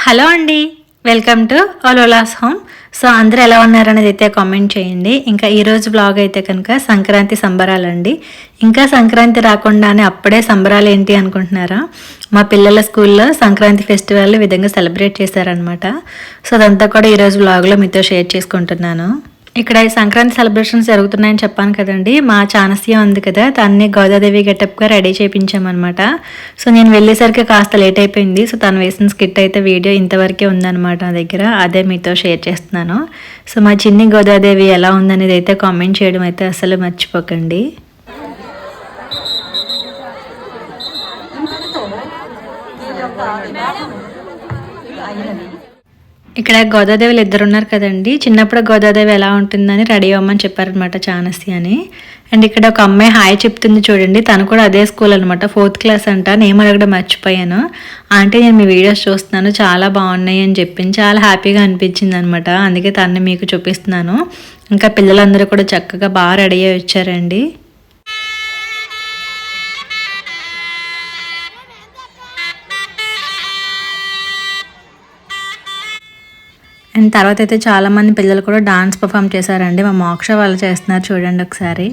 Hello అండి, welcome to ఓలోలాస్ home. So అందరూ ఎలా ఉన్నారనేది అయితే కామెంట్ చేయండి. ఇంకా ఈరోజు బ్లాగ్ అయితే కనుక సంక్రాంతి సంబరాలండి. ఇంకా సంక్రాంతి రాకుండానే అప్పుడే సంబరాలు ఏంటి అనుకుంటున్నారా? మా పిల్లల స్కూల్లో సంక్రాంతి ఫెస్టివల్ ఈ విధంగా సెలబ్రేట్ చేశారనమాట. సో అదంతా కూడా ఈరోజు బ్లాగ్లో మీతో షేర్ చేసుకుంటున్నాను. ఇక్కడ ఈ సంక్రాంతి సెలబ్రేషన్స్ జరుగుతున్నాయని చెప్పాను కదండి. మా చానస్య ఉంది కదా, దాన్ని గోదాదేవి గెటప్గా రెడీ చేయించామన్నమాట. సో నేను వెళ్ళేసరికి కాస్త లేట్ అయిపోయింది. సో తను వేసిన స్కిట్ అయితే వీడియో ఇంతవరకే ఉందన్నమాట నా దగ్గర, అదే మీతో షేర్ చేస్తున్నాను. సో మా చిన్ని గోదాదేవి ఎలా ఉందనేది అయితే కామెంట్ చేయడం అయితే అసలు మర్చిపోకండి. ఇక్కడ గోదాదేవులు ఇద్దరు ఉన్నారు కదండి. చిన్నప్పుడు గోదాదేవి ఎలా ఉంటుందని రెడీ అవ్వమని చెప్పారనమాట చానస్య అని. అండ్ ఇక్కడ ఒక అమ్మాయి హాయ్ చెప్తుంది చూడండి, తను కూడా అదే స్కూల్ అనమాట, 4th క్లాస్ అంట. నేను అడగడం మర్చిపోయాను. అంటే నేను మీ వీడియోస్ చూస్తున్నాను, చాలా బాగున్నాయి అని చెప్పింది. చాలా హ్యాపీగా అనిపించింది అనమాట, అందుకే తనని మీకు చూపిస్తున్నాను. ఇంకా పిల్లలందరూ కూడా చక్కగా బాగా రెడీ అయ్యి వచ్చారండి. అండ్ తర్వాత అయితే చాలామంది పిల్లలు కూడా డాన్స్ పర్ఫామ్ చేశారండి. మా మోక్ష వాళ్ళు చేస్తున్నారు చూడండి ఒకసారి.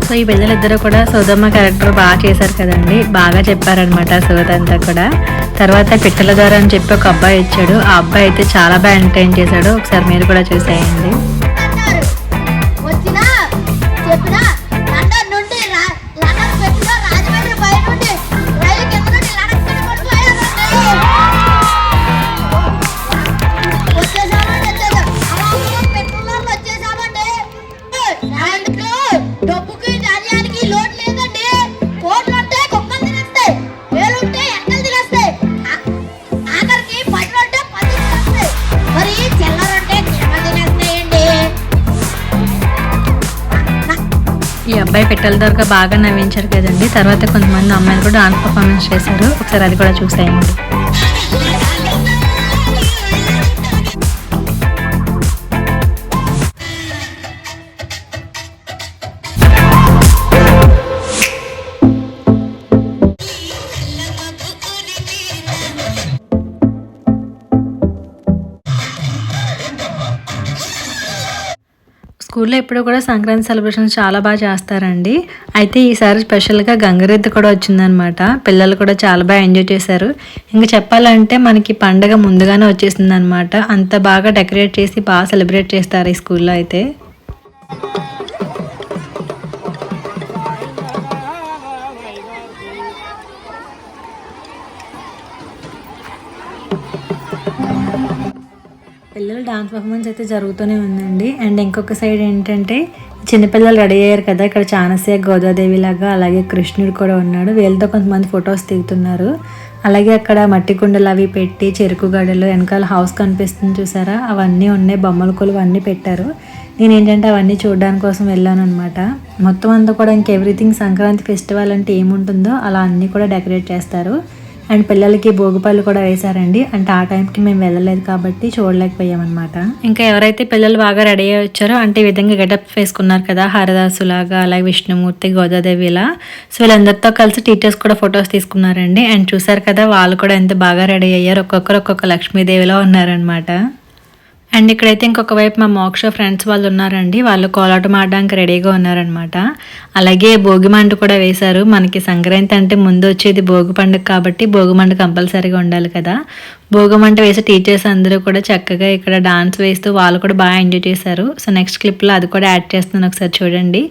సో ఈ పిల్లలిద్దరూ కూడా సోదమ్మ క్యారెక్టర్ బాగా చేశారు కదండి, బాగా చెప్పారనమాట సోద అంతా కూడా. తర్వాత పిట్టల ద్వారా అని చెప్పి ఒక అబ్బాయి ఇచ్చాడు, ఆ అబ్బాయి అయితే చాలా బాగా ఎంటర్టైన్ చేశాడు. ఒకసారి మీరు కూడా చూసేయండి. ఈ అబ్బాయి పెట్టెల దొరక బాగా నవ్వించారు కదండి. తర్వాత కొంతమంది అమ్మాయిలు కూడా డాన్స్ పర్ఫార్మెన్స్ చేశారు, ఒకసారి అది కూడా చూసేయండి. స్కూల్లో ఎప్పుడు కూడా సంక్రాంతి సెలబ్రేషన్స్ చాలా బాగా చేస్తారండి. అయితే ఈసారి స్పెషల్గా గంగరెద్దు కూడా వచ్చిందనమాట. పిల్లలు కూడా చాలా బాగా ఎంజాయ్ చేశారు. ఇంకా చెప్పాలంటే మనకి పండగ ముందుగానే వచ్చేసింది అనమాట. అంత బాగా డెకరేట్ చేసి బాగా సెలబ్రేట్ చేస్తారు ఈ స్కూల్లో అయితే. పిల్లలు డాన్స్ పర్ఫార్మెన్స్ అయితే జరుగుతూనే ఉందండి. అండ్ ఇంకొక సైడ్ ఏంటంటే చిన్నపిల్లలు రెడీ అయ్యారు కదా, ఇక్కడ చానస్య గోదాదేవి లాగా, అలాగే కృష్ణుడు కూడా ఉన్నాడు. వీళ్ళతో కొంతమంది ఫొటోస్ దిగుతున్నారు. అలాగే అక్కడ మట్టి కుండలు అవి పెట్టి, చెరుకు గడలు, వెనకాల హౌస్ కనిపిస్తుంది చూసారా, అవన్నీ ఉన్నాయి. బొమ్మల కొలువు అన్నీ పెట్టారు. నేను ఏంటంటే అవన్నీ చూడడానికి కోసం వెళ్ళాను అనమాట. మొత్తం అంతా కూడా ఎవ్రీథింగ్ సంక్రాంతి ఫెస్టివల్ అంటే ఏముంటుందో అలా అన్నీ కూడా డెకరేట్ చేస్తారు. అండ్ పిల్లలకి భోగిపళ్ళు కూడా వేశారండి. అంటే ఆ టైంకి మేము వెళ్ళలేదు కాబట్టి చూడలేకపోయామన్నమాట. ఇంకా ఎవరైతే పిల్లలు బాగా రెడీ అయ్యి వచ్చారో అంటే ఈ విధంగా గెటప్ వేసుకున్నారు కదా, హరిదాసులాగా, అలాగే విష్ణుమూర్తి, గోదాదేవిలా. సో వీళ్ళందరితో కలిసి టీచర్స్ కూడా ఫొటోస్ తీసుకున్నారండి. అండ్ చూసారు కదా, వాళ్ళు కూడా ఎంత బాగా రెడీ అయ్యారు. ఒక్కొక్కరు ఒక్కొక్క లక్ష్మీదేవిలో ఉన్నారనమాట. అండ్ ఇక్కడైతే ఇంకొక వైపు మా మోక్ష ఫ్రెండ్స్ వాళ్ళు ఉన్నారండి. వాళ్ళు కోలాటం ఆడడానికి రెడీగా ఉన్నారనమాట. అలాగే భోగిమంట కూడా వేశారు. మనకి సంక్రాంతి అంటే ముందు వచ్చేది భోగి పండుగ కాబట్టి భోగిమంట కంపల్సరీగా ఉండాలి కదా. భోగిమంట వేసి టీచర్స్ అందరూ కూడా చక్కగా ఇక్కడ డాన్స్ వేస్తూ వాళ్ళు కూడా బాగా ఎంజాయ్ చేశారు. సో నెక్స్ట్ క్లిప్లో అది కూడా యాడ్ చేస్తున్నాను, ఒకసారి చూడండి.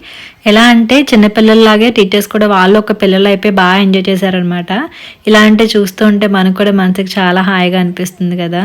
ఎలా అంటే చిన్నపిల్లల్లాగే టీచర్స్ కూడా వాళ్ళు ఒక పిల్లలు అయిపోయి బాగా ఎంజాయ్ చేశారనమాట. ఇలా అంటే చూస్తూ ఉంటే మనకు కూడా మనసుకి చాలా హాయిగా అనిపిస్తుంది కదా.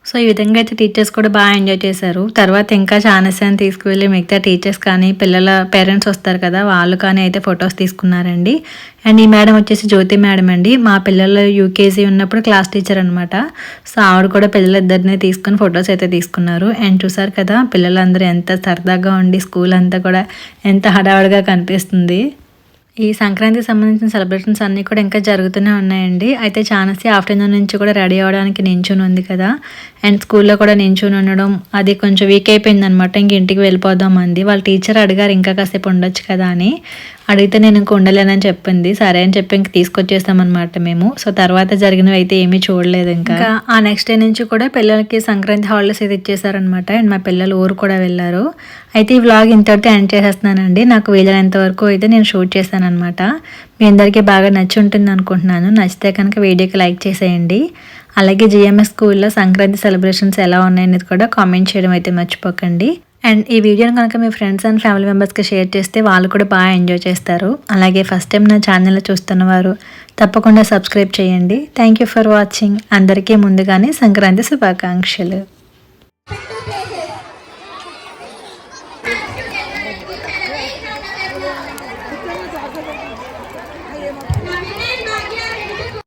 సో ఈ విధంగా అయితే టీచర్స్ కూడా బాగా ఎంజాయ్ చేశారు. తర్వాత ఇంకా చానస్యాన్ని తీసుకువెళ్ళి మిగతా టీచర్స్ కానీ పిల్లల పేరెంట్స్ వస్తారు కదా, వాళ్ళు కానీ అయితే ఫొటోస్ తీసుకున్నారండి. అండ్ ఈ మేడం వచ్చేసి జ్యోతి మేడం అండి. మా పిల్లలు యూకేజీ ఉన్నప్పుడు క్లాస్ టీచర్ అనమాట. సో ఆవిడ కూడా పిల్లలిద్దరిని తీసుకుని ఫొటోస్ అయితే తీసుకున్నారు. అండ్ చూసారు కదా, పిల్లలందరూ ఎంత సరదాగా ఉండి స్కూల్ అంతా కూడా ఎంత హడావుడిగా కనిపిస్తుంది. ఈ సంక్రాంతికి సంబంధించిన సెలబ్రేషన్స్ అన్నీ కూడా ఇంకా జరుగుతూనే ఉన్నాయండి. అయితే చానస్య ఆఫ్టర్నూన్ నుంచి కూడా రెడీ అవ్వడానికి నించుని ఉంది కదా, అండ్ స్కూల్లో కూడా నించుని ఉండడం అది కొంచెం వీక్ అయిపోయింది అనమాట. ఇంక ఇంటికి వెళ్ళిపోదాం అంది. వాళ్ళ టీచర్ అడిగారు ఇంకా కాసేపు ఉండొచ్చు కదా అని. అడిగితే నేను ఇంక ఉండలేనని చెప్పింది. సరే అని చెప్పి ఇంక తీసుకొచ్చేస్తామన్నమాట మేము. సో తర్వాత జరిగినవి అయితే ఏమీ చూడలేదు. ఇంకా ఆ నెక్స్ట్ డే నుంచి కూడా పిల్లలకి సంక్రాంతి హాలిడేస్ అయితే ఇచ్చేసారనమాట. అండ్ మా పిల్లలు ఊరు కూడా వెళ్ళారు. అయితే ఈ వ్లాగ్ ఇంతటితో ఎండ్ చేసేస్తున్నానండి. నాకు వీలైనంత వరకు అయితే నేను షూట్ చేశాను అనమాట. మీ అందరికీ బాగా నచ్చి ఉంటుంది అనుకుంటున్నాను. నచ్చితే కనుక వీడియోకి లైక్ చేసేయండి. అలాగే జిఎంఎస్ స్కూల్లో సంక్రాంతి సెలబ్రేషన్స్ ఎలా ఉన్నాయనేది కూడా కామెంట్ చేయడం అయితే మర్చిపోకండి. అండ్ ఈ వీడియోని కనుక మీ ఫ్రెండ్స్ అండ్ ఫ్యామిలీ మెంబర్స్కి షేర్ చేస్తే వాళ్ళు కూడా బాగా ఎంజాయ్ చేస్తారు. అలాగే ఫస్ట్ టైం నా ఛానల్లో చూస్తున్నవారు తప్పకుండా సబ్స్క్రైబ్ చేయండి. Thank you for watching. అందరికీ ముందుగానే సంక్రాంతి శుభాకాంక్షలు.